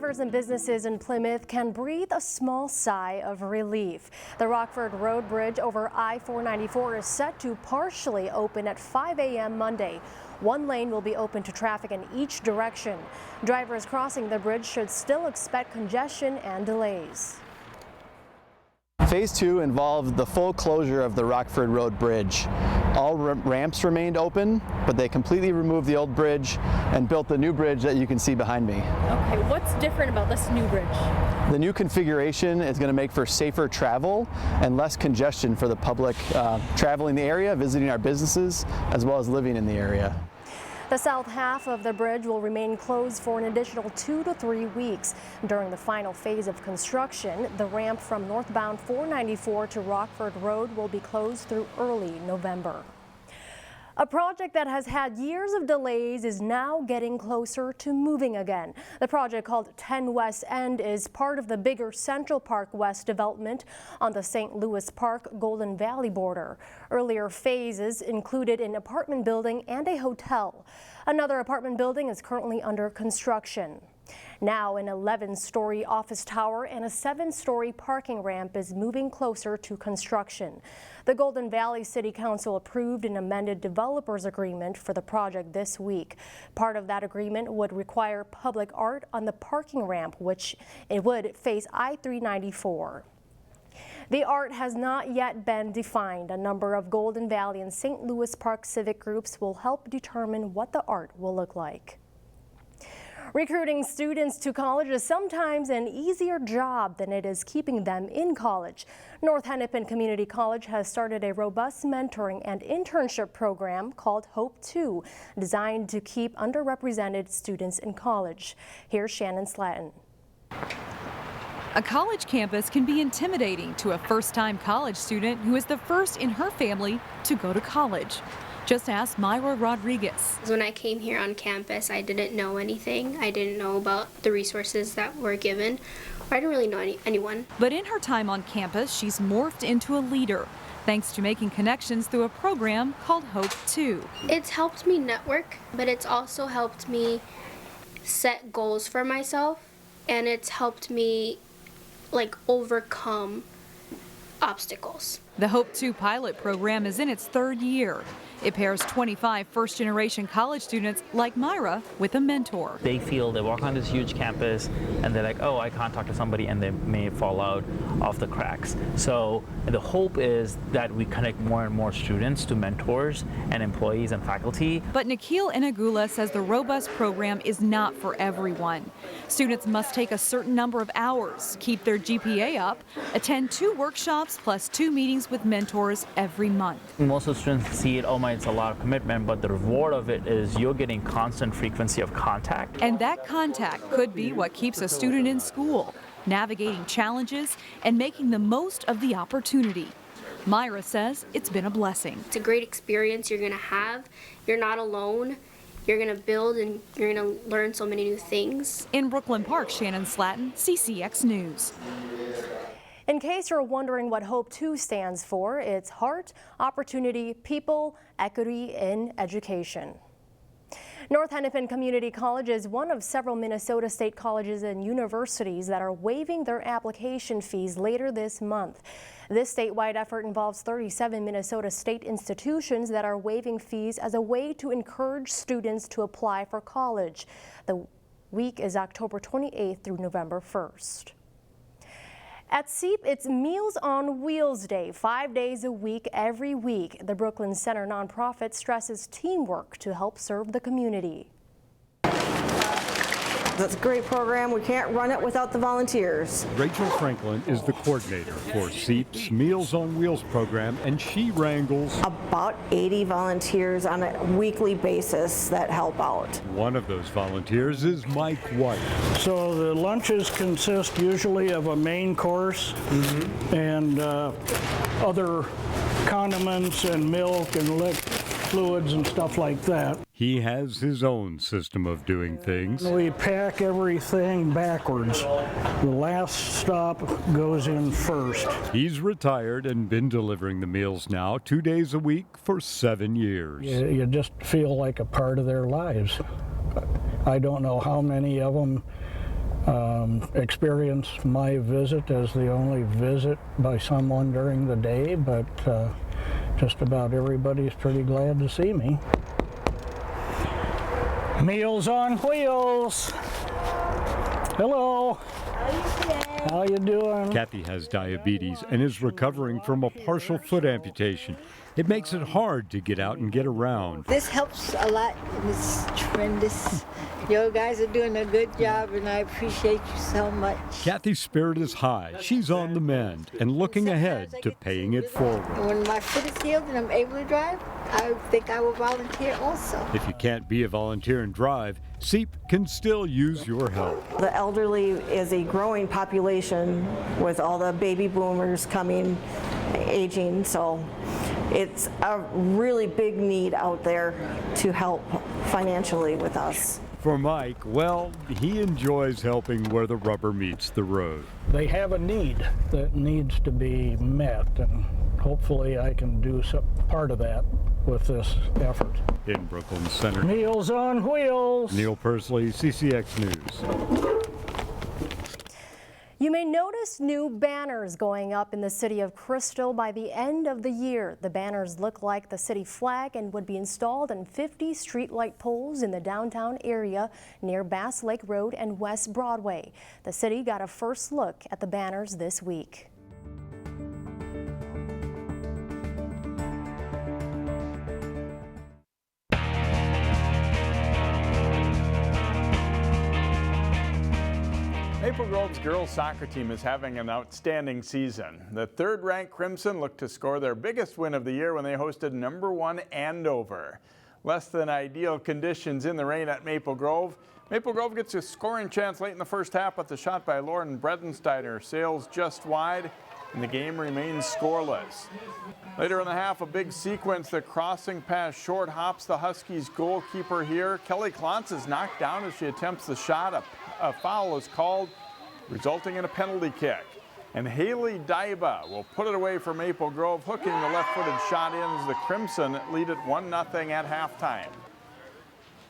Drivers and businesses in Plymouth can breathe a small sigh of relief. The Rockford Road Bridge over I-494 is set to partially open at 5 a.m. Monday. One lane will be open to traffic in each direction. Drivers crossing the bridge should still expect congestion and delays. Phase 2 involved the full closure of the Rockford Road Bridge. All ramps remained open, but they completely removed the old bridge and built the new bridge that you can see behind me. Okay, what's different about this new bridge? The new configuration is going to make for safer travel and less congestion for the public traveling the area, visiting our businesses, as well as living in the area. The south half of the bridge will remain closed for an additional 2 to 3 weeks. During the final phase of construction, the ramp from northbound 494 to Rockford Road will be closed through early November. A project that has had years of delays is now getting closer to moving again. The project, called 10 West End, is part of the bigger Central Park West development on the St. Louis Park Golden Valley border. Earlier phases included an apartment building and a hotel. Another apartment building is currently under construction. Now an 11-story office tower and a 7-story parking ramp is moving closer to construction. The Golden Valley City Council approved an amended developers agreement for the project this week. Part of that agreement would require public art on the parking ramp, which it would face I-394. The art has not yet been defined. A number of Golden Valley and St. Louis Park civic groups will help determine what the art will look like. Recruiting students to college is sometimes an easier job than it is keeping them in college. North Hennepin Community College has started a robust mentoring and internship program called Hope2, designed to keep underrepresented students in college. Here's Shannon Slatton. A college campus can be intimidating to a first-time college student who is the first in her family to go to college. Just ask MAYRA Rodriguez. When I came here on campus, I didn't know anything. I didn't know about the resources that were given. I didn't really know anyone. But in her time on campus, she's morphed into a leader, thanks to making connections through a program called Hope2. It's helped me network, but it's also helped me set goals for myself, and it's helped me overcome obstacles. The Hope2 pilot program is in its third year. It pairs 25 first-generation college students like MAYRA with a mentor. They feel they walk on this huge campus and they're like, oh, I can't talk to somebody, and they may fall out of the cracks. So the hope is that we connect more and more students to mentors and employees and faculty. But Nikhil Inagula says the robust program is not for everyone. Students must take a certain number of hours, keep their GPA up, attend 2 workshops plus 2 meetings with mentors every month. Most of the students see it, oh my, it's a lot of commitment, but the reward of it is you're getting constant frequency of contact. And that contact could be what keeps a student in school, navigating challenges and making the most of the opportunity. MAYRA says it's been a blessing. It's a great experience you're going to have. You're not alone. You're going to build and you're going to learn so many new things. In Brooklyn Park, Shannon Slatton, CCX News. In case you're wondering what Hope2 stands for, it's Heart, Opportunity, People, Equity in Education. North Hennepin Community College is one of several Minnesota state colleges and universities that are waiving their application fees later this month. This statewide effort involves 37 Minnesota state institutions that are waiving fees as a way to encourage students to apply for college. The week is October 28th through November 1st. At CEAP, it's Meals on Wheels Day, 5 days a week, every week. The Brooklyn Center nonprofit stresses teamwork to help serve the community. That's a great program. We can't run it without the volunteers. Rachel Franklin is the coordinator for CEAP's Meals on Wheels program, and she wrangles about 80 volunteers on a weekly basis that help out. One of those volunteers is Mike White. So the lunches consist usually of a main course and other condiments and milk and fluids and stuff like that. He has his own system of doing things. We pack everything backwards. The last stop goes in first. He's retired and been delivering the meals now 2 days a week for 7 years. You just feel like a part of their lives. I don't know how many of them experience my visit as the only visit by someone during the day, but just about everybody's pretty glad to see me. Meals on Wheels. Hello. How you doing? Kathy has diabetes and is recovering from a partial foot amputation. It makes it hard to get out and get around. This helps a lot, and it's tremendous. You guys are doing a good job, and I appreciate you so much. Kathy's spirit is high. She's on the mend and looking ahead to paying it forward. When my foot is healed and I'm able to drive, I think I will volunteer also. If you can't be a volunteer and drive, CEAP can still use your help. The elderly is a growing population with all the baby boomers coming, aging, so it's a really big need out there to help financially with us. For Mike, well, he enjoys helping where the rubber meets the road. They have a need that needs to be met, and hopefully I can do some part of that with this effort. In Brooklyn Center, Meals on Wheels. Neil Persley, CCX News. You may notice new banners going up in the city of Crystal by the end of the year. The banners look like the city flag and would be installed in 50 streetlight poles in the downtown area near Bass Lake Road and West Broadway. The city got a first look at the banners this week. Maple Grove's girls soccer team is having an outstanding season. The third-ranked Crimson looked to score their biggest win of the year when they hosted #1 Andover. Less than ideal conditions in the rain at Maple Grove. Maple Grove gets a scoring chance late in the first half, but the shot by Lauren Bredensteiner sails just wide, and the game remains scoreless. Later in the half, a big sequence. The crossing pass short hops the Huskies goalkeeper here. Kelly Klontz is knocked down as she attempts the shot. A foul is called, resulting in a penalty kick. And Haley Daiba will put it away for Maple Grove, hooking the left-footed shot in as the Crimson lead it 1-0 at halftime.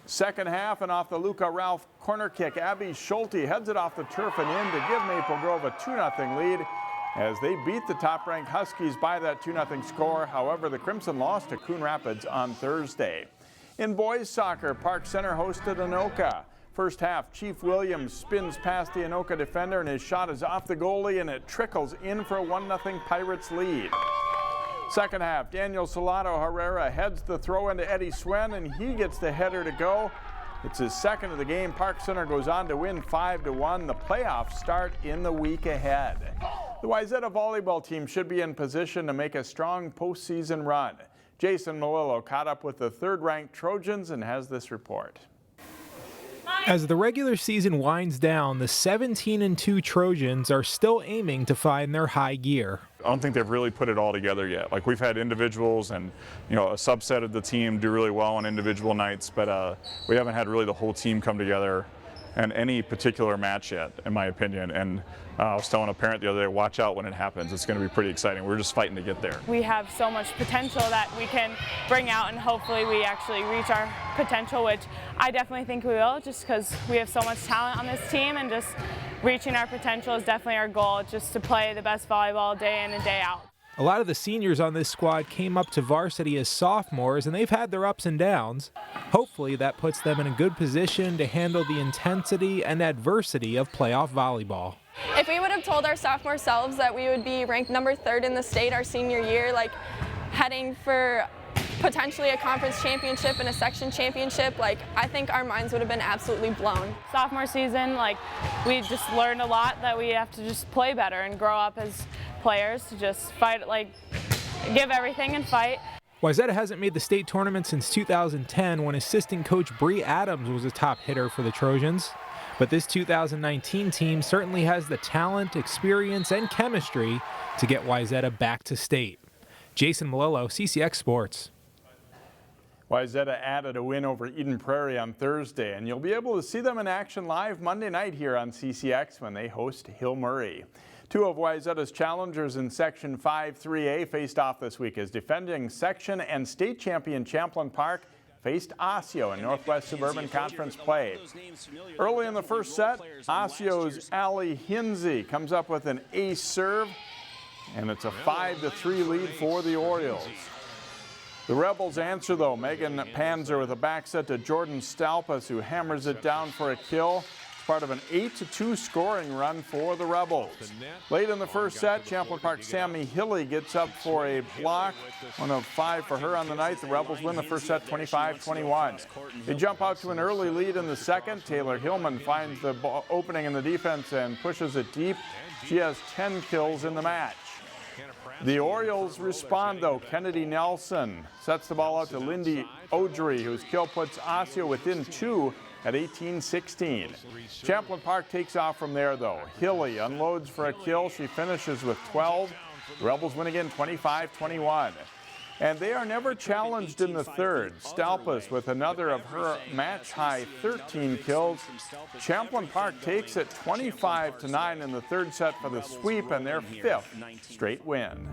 Second half, and off the Luca Ralph corner kick, Abby Schulte heads it off the turf and in to give Maple Grove a 2-0 lead as they beat the top-ranked Huskies by that 2-0 score. However, the Crimson lost to Coon Rapids on Thursday. In boys soccer, Park Center hosted Anoka. First half, Chief Williams spins past the Anoka defender and his shot is off the goalie and it trickles in for a 1-0 Pirates lead. Second half, Daniel Salado Herrera heads the throw into Eddie Swen and he gets the header to go. It's his second of the game. Park Center goes on to win 5-1. The playoffs start in the week ahead. The Wayzata Volleyball team should be in position to make a strong postseason run. Jason Malillo caught up with the third-ranked Trojans and has this report. As the regular season winds down, the 17-2 Trojans are still aiming to find their high gear. I don't think they've really put it all together yet. Like, we've had individuals and, you know, a subset of the team do really well on individual nights, but we haven't had really the whole team come together in any particular match yet, in my opinion. And I was telling a parent the other day, watch out when it happens. It's going to be pretty exciting. We're just fighting to get there. We have so much potential that we can bring out, and hopefully we actually reach our potential, which I definitely think we will, just because we have so much talent on this team, and just reaching our potential is definitely our goal, just to play the best volleyball day in and day out. A lot of the seniors on this squad came up to varsity as sophomores, and they've had their ups and downs. Hopefully that puts them in a good position to handle the intensity and adversity of playoff volleyball. If we would have told our sophomore selves that we would be ranked number 3rd in the state our senior year, like heading for potentially a conference championship and a section championship, like, I think our minds would have been absolutely blown. Sophomore season, like, we just learned a lot that we have to just play better and grow up as players, to just fight, like, give everything and fight. Wayzata hasn't made the state tournament since 2010 when assistant coach Bree Adams was a top hitter for the Trojans. But this 2019 team certainly has the talent, experience, and chemistry to get Wayzata back to state. Jason Malillo, CCX Sports. Wayzata added a win over Eden Prairie on Thursday, and you'll be able to see them in action live Monday night here on CCX when they host Hill Murray. Two of Wayzata's challengers in Section 5-3A faced off this week as defending section and state champion Champlin Park faced Osseo in Northwest Suburban Conference play. Early in the first set, Osseo's Ali Hinsey comes up with an ace serve, and it's a 5-3 lead for the Orioles. The Rebels answer, though. Megan Panzer with a back set to Jordan Stalpas, who hammers it down for a kill. It's part of an 8-2 scoring run for the Rebels. Late in the first set, Champlin Park's Sammy Hilly gets up for a block. 1 of 5 for her on the night. The Rebels win the first set 25-21. They jump out to an early lead in the second. Taylor Hillman finds the opening in the defense and pushes it deep. She has 10 kills in the match. The Orioles respond, though. Kennedy Nelson sets the ball out to Lindy Odry, whose kill puts Osseo within 2 at 18-16. Champlin Park takes off from there, though. Hilly unloads for a kill. She finishes with 12. The Rebels win again 25-21. And they are never challenged in the third. Stalpas with another of her match-high 13 kills. Champlin Park takes it 25-9 in the third set for the sweep and their 5th straight win.